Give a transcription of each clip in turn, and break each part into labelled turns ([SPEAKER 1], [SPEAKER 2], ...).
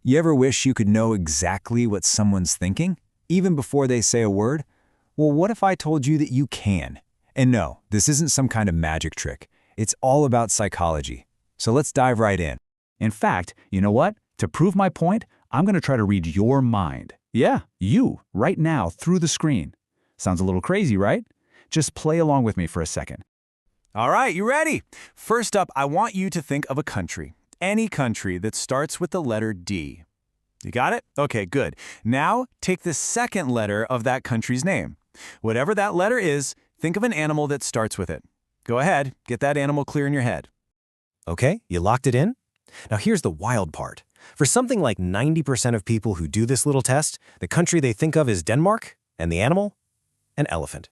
[SPEAKER 1] You ever wish you could know exactly what someone's thinking, even before they say a word? Well, what if I told you that you can? And no, this isn't some kind of magic trick. It's all about psychology. So let's dive right in.
[SPEAKER 2] In fact, you know what? To prove my point, I'm going to try to read your mind. Yeah, you, right now, through the screen. Sounds a little crazy, right? Just play along with me for a second.
[SPEAKER 1] All right, you ready? First up, I want you to think of a country. Any country that starts with the letter D. You got it? Okay, good. Now, take the second letter of that country's name. Whatever that letter is, think of an animal that starts with it. Go ahead, get that animal clear in your head.
[SPEAKER 3] Okay, you locked it in? Now here's the wild part. For something like 90% of people who do this little test, the country they think of is Denmark, and the animal, an elephant.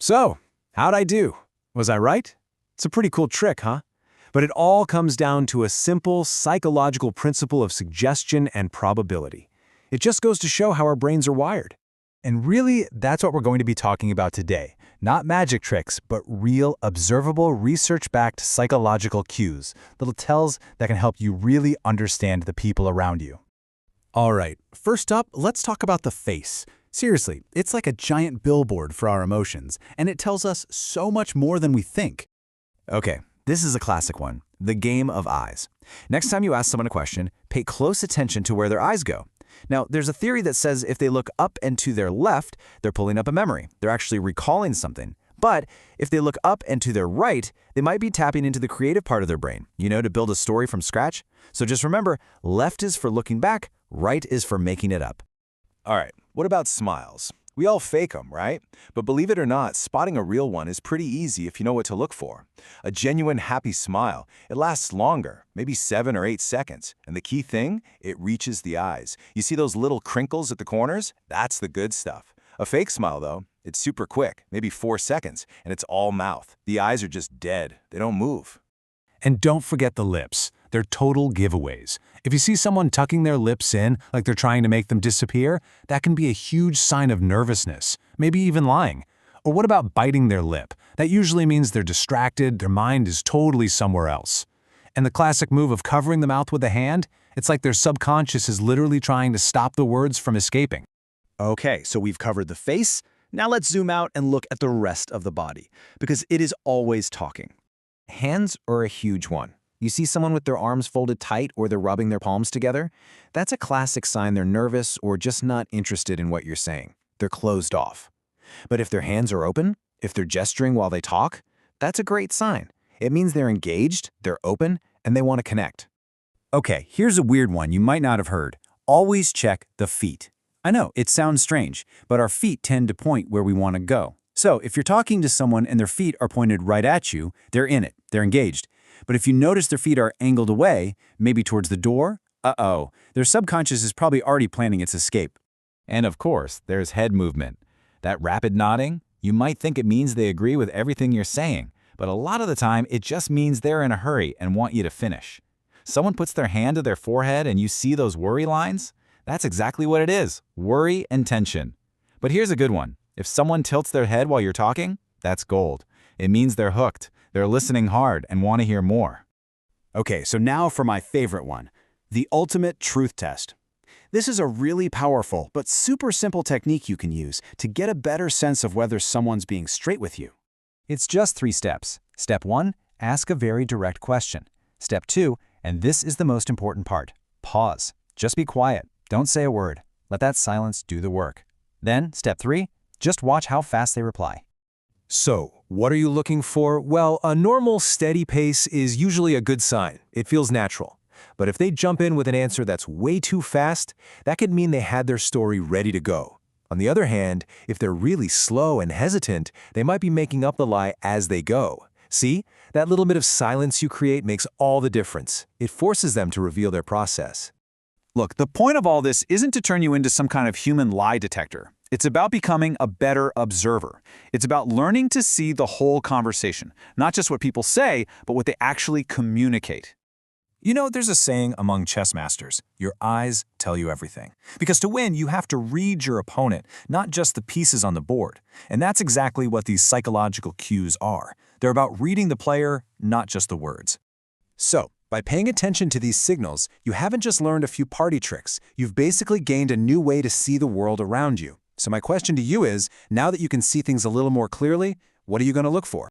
[SPEAKER 1] So, how'd I do? Was I right? It's a pretty cool trick, huh? But it all comes down to a simple psychological principle of suggestion and probability. It just goes to show how our brains are wired. And really, that's what we're going to be talking about today. Not magic tricks, but real, observable, research-backed psychological cues, little tells that can help you really understand the people around you. All right, first up, let's talk about the face. Seriously, it's like a giant billboard for our emotions, and it tells us so much more than we think. Okay, this is a classic one, the game of eyes. Next time you ask someone a question, pay close attention to where their eyes go. Now, there's a theory that says if they look up and to their left, they're pulling up a memory. They're actually recalling something. But if they look up and to their right, they might be tapping into the creative part of their brain, to build a story from scratch. So just remember, left is for looking back, right is for making it up. All right, what about smiles? We all fake them, right? But believe it or not, spotting a real one is pretty easy if you know what to look for. A genuine happy smile, it lasts longer, maybe 7 or 8 seconds. And the key thing, it reaches the eyes. You see those little crinkles at the corners? That's the good stuff. A fake smile, though, it's super quick, maybe 4 seconds, and it's all mouth. The eyes are just dead. They don't move. And don't forget the lips. They're total giveaways. If you see someone tucking their lips in, like they're trying to make them disappear, that can be a huge sign of nervousness, maybe even lying. Or what about biting their lip? That usually means they're distracted, their mind is totally somewhere else. And the classic move of covering the mouth with a hand, it's like their subconscious is literally trying to stop the words from escaping. Okay, so we've covered the face. Now let's zoom out and look at the rest of the body, because it is always talking. Hands are a huge one. You see someone with their arms folded tight or they're rubbing their palms together? That's a classic sign they're nervous or just not interested in what you're saying. They're closed off. But if their hands are open, if they're gesturing while they talk, that's a great sign. It means they're engaged, they're open, and they want to connect. Okay, here's a weird one you might not have heard. Always check the feet. I know, it sounds strange, but our feet tend to point where we want to go. So if you're talking to someone and their feet are pointed right at you, they're in it, they're engaged. But if you notice their feet are angled away, maybe towards the door, their subconscious is probably already planning its escape. And of course, there's head movement. That rapid nodding, you might think it means they agree with everything you're saying, but a lot of the time it just means they're in a hurry and want you to finish. Someone puts their hand to their forehead and you see those worry lines? That's exactly what it is, worry and tension. But here's a good one. If someone tilts their head while you're talking, that's gold. It means they're hooked. They're listening hard and want to hear more. Okay, so now for my favorite one, the ultimate truth test. This is a really powerful but super simple technique you can use to get a better sense of whether someone's being straight with you. It's just 3 steps. Step 1, ask a very direct question. Step 2, and this is the most important part, pause. Just be quiet. Don't say a word. Let that silence do the work. Then, step 3, just watch how fast they reply. So, what are you looking for? Well, a normal, steady pace is usually a good sign. It feels natural. But if they jump in with an answer that's way too fast, that could mean they had their story ready to go. On the other hand, if they're really slow and hesitant, they might be making up the lie as they go. See? That little bit of silence you create makes all the difference. It forces them to reveal their process. Look, the point of all this isn't to turn you into some kind of human lie detector. It's about becoming a better observer. It's about learning to see the whole conversation, not just what people say, but what they actually communicate. There's a saying among chess masters, your eyes tell you everything. Because to win, you have to read your opponent, not just the pieces on the board. And that's exactly what these psychological cues are. They're about reading the player, not just the words. So, By paying attention to these signals, you haven't just learned a few party tricks, you've basically gained a new way to see the world around you. So my question to you is, now that you can see things a little more clearly, what are you going to look for?